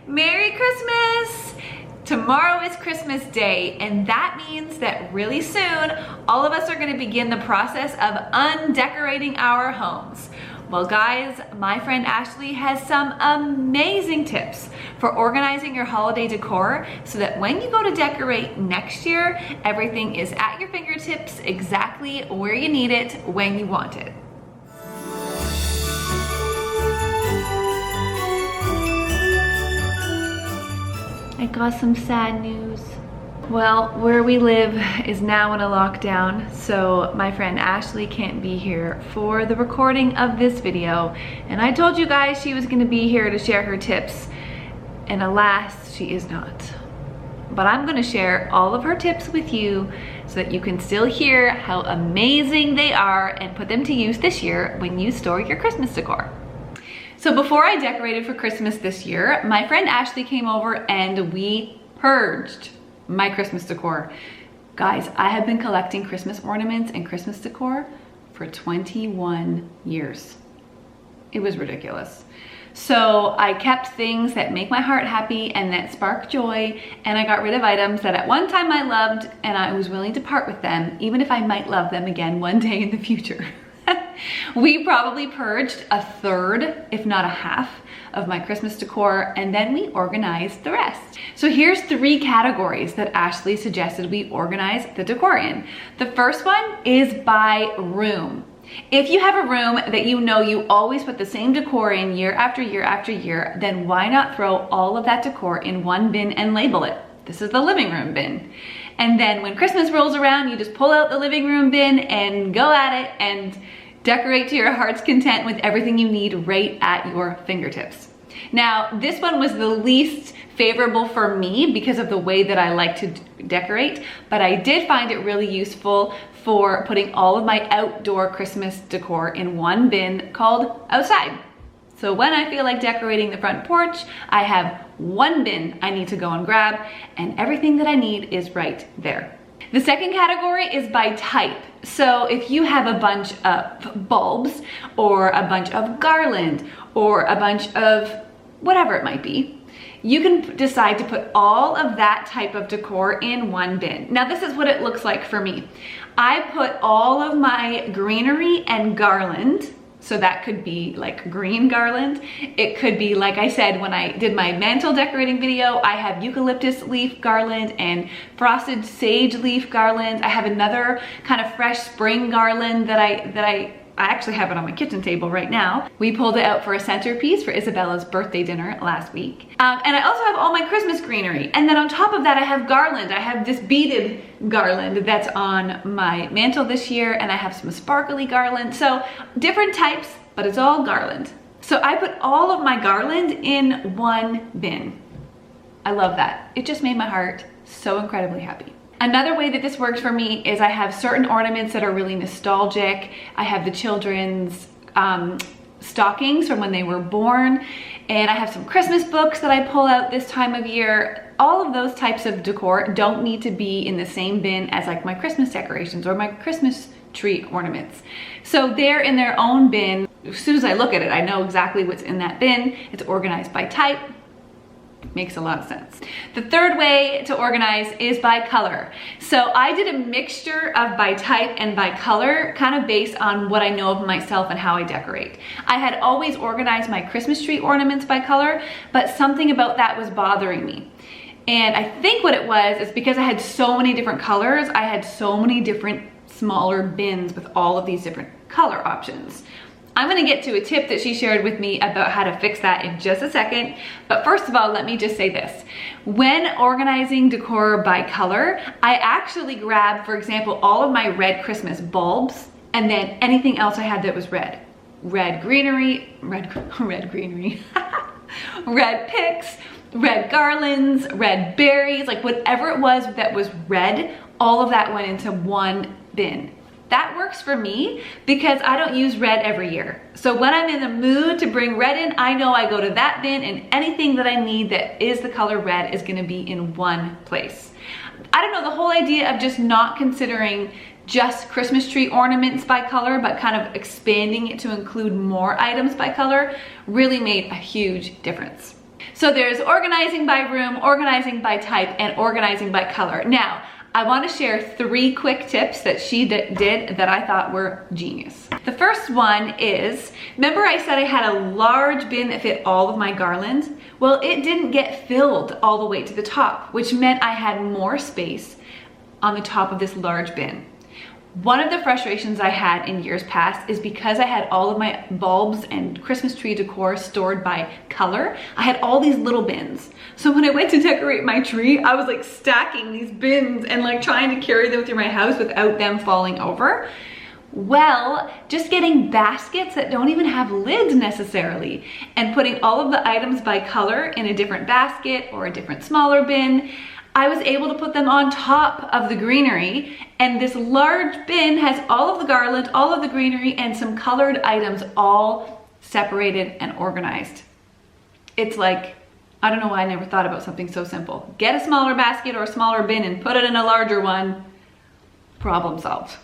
Merry Christmas! Tomorrow is Christmas Day, and that means that really soon, all of us are gonna begin the process of undecorating our homes. Well guys, my friend Ashley has some amazing tips for organizing your holiday decor so that when you go to decorate next year, everything is at your fingertips exactly where you need it, when you want it. I got some sad news. Well, where we live is now in a lockdown, so my friend Ashley can't be here for the recording of this video. And I told you guys she was gonna be here to share her tips, and alas, she is not. But I'm gonna share all of her tips with you so that you can still hear how amazing they are and put them to use this year when you store your Christmas decor. So before I decorated for Christmas this year, my friend Ashley came over and we purged my Christmas decor. Guys, I have been collecting Christmas ornaments and Christmas decor for 21 years. It was ridiculous. So I kept things that make my heart happy and that spark joy, and I got rid of items that at one time I loved and I was willing to part with them, even if I might love them again one day in the future. We probably purged a third, if not a half, of my Christmas decor, and then we organized the rest. So here's 3 categories that Ashley suggested we organize the decor in. The first one is by room. If you have a room that you know you always put the same decor in year after year after year, then why not throw all of that decor in one bin and label it? This is the living room bin. And then when Christmas rolls around, you just pull out the living room bin and go at it and decorate to your heart's content with everything you need right at your fingertips. Now, this one was the least favorable for me because of the way that I like to decorate, but I did find it really useful for putting all of my outdoor Christmas decor in one bin called outside. So when I feel like decorating the front porch, I have one bin I need to go and grab, and everything that I need is right there. The second category is by type. So if you have a bunch of bulbs or a bunch of garland or a bunch of whatever it might be, you can decide to put all of that type of decor in one bin. Now this is what it looks like for me. I put all of my greenery and garland. So that could be like green garland. It could be, like I said, when I did my mantle decorating video, I have eucalyptus leaf garland and frosted sage leaf garland. I have another kind of fresh spring garland that I actually have it on my kitchen table right now. We pulled it out for a centerpiece for Isabella's birthday dinner last week. And I also have all my Christmas greenery. And then on top of that, I have garland. I have this beaded garland that's on my mantle this year, and I have some sparkly garland. So different types, but it's all garland. So I put all of my garland in one bin. I love that. It just made my heart so incredibly happy. Another way that this works for me is I have certain ornaments that are really nostalgic. I have the children's stockings from when they were born, and I have some Christmas books that I pull out this time of year. All of those types of decor don't need to be in the same bin as like my Christmas decorations or my Christmas tree ornaments. So they're in their own bin. As soon as I look at it, I know exactly what's in that bin. It's organized by type. Makes a lot of sense. The third way to organize is by color. So I did a mixture of by type and by color, kind of based on what I know of myself and how I decorate. I had always organized my Christmas tree ornaments by color, but something about that was bothering me. And I think what it was is because I had so many different colors, I had so many different smaller bins with all of these different color options. I'm gonna get to a tip that she shared with me about how to fix that in just a second. But first of all, let me just say this. When organizing decor by color, I actually grabbed, for example, all of my red Christmas bulbs and then anything else I had that was red. Red greenery, red greenery, red picks, red garlands, red berries, like whatever it was that was red, all of that went into one bin. That works for me because I don't use red every year. So when I'm in the mood to bring red in, I know I go to that bin and anything that I need that is the color red is gonna be in one place. I don't know, the whole idea of just not considering just Christmas tree ornaments by color, but kind of expanding it to include more items by color really made a huge difference. So there's organizing by room, organizing by type, and organizing by color. Now, I want to share 3 quick tips that she did that I thought were genius. The first one is, remember I said I had a large bin that fit all of my garlands? Well, it didn't get filled all the way to the top, which meant I had more space on the top of this large bin. One of the frustrations I had in years past is because I had all of my bulbs and Christmas tree decor stored by color, I had all these little bins. So when I went to decorate my tree, I was like stacking these bins and like trying to carry them through my house without them falling over. Well, just getting baskets that don't even have lids necessarily and putting all of the items by color in a different basket or a different smaller bin, I was able to put them on top of the greenery, and this large bin has all of the garland, all of the greenery, and some colored items all separated and organized. It's like, I don't know why I never thought about something so simple. Get a smaller basket or a smaller bin and put it in a larger one. Problem solved.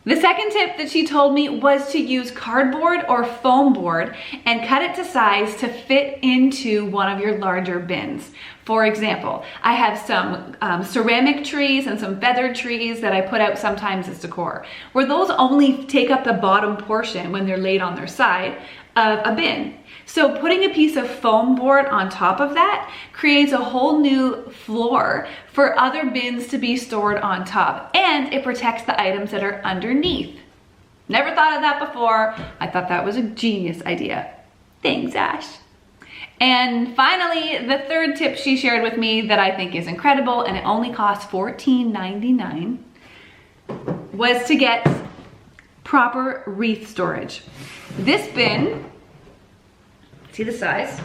The second tip that she told me was to use cardboard or foam board and cut it to size to fit into one of your larger bins. For example, I have some ceramic trees and some feathered trees that I put out sometimes as decor, where those only take up the bottom portion when they're laid on their side of a bin. So putting a piece of foam board on top of that creates a whole new floor for other bins to be stored on top, and it protects the items that are underneath. Never thought of that before. I thought that was a genius idea. Thanks, Ash. And finally, the third tip she shared with me that I think is incredible, and it only costs $14.99, was to get proper wreath storage. This bin, see the size?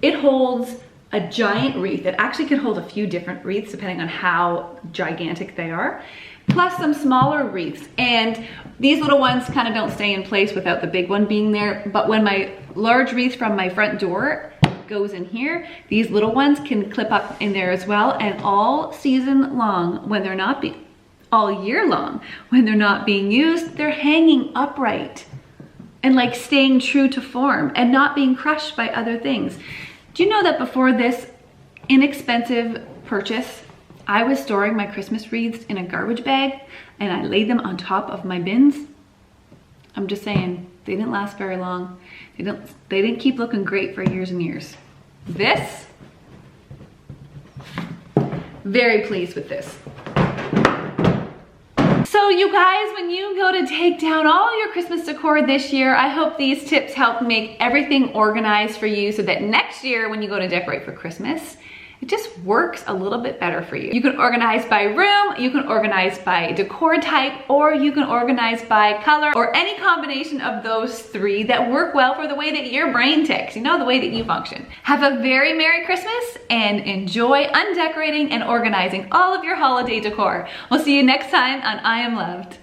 It holds a giant wreath. It actually can hold a few different wreaths depending on how gigantic they are, plus some smaller wreaths. And these little ones kind of don't stay in place without the big one being there. But when my large wreath from my front door goes in here, these little ones can clip up in there as well. And all season long, when they're not all year long, when they're not being used, they're hanging upright and like staying true to form and not being crushed by other things. Do you know that before this inexpensive purchase, I was storing my Christmas wreaths in a garbage bag and I laid them on top of my bins? I'm just saying, they didn't last very long. They didn't keep looking great for years and years. This, very pleased with this. So you guys, when you go to take down all your Christmas decor this year, I hope these tips help make everything organized for you so that next year when you go to decorate for Christmas, it just works a little bit better for you. You can organize by room, you can organize by decor type, or you can organize by color, or any combination of those 3 that work well for the way that your brain ticks, you know, the way that you function. Have a very Merry Christmas and enjoy undecorating and organizing all of your holiday decor. We'll see you next time on I Am Loved.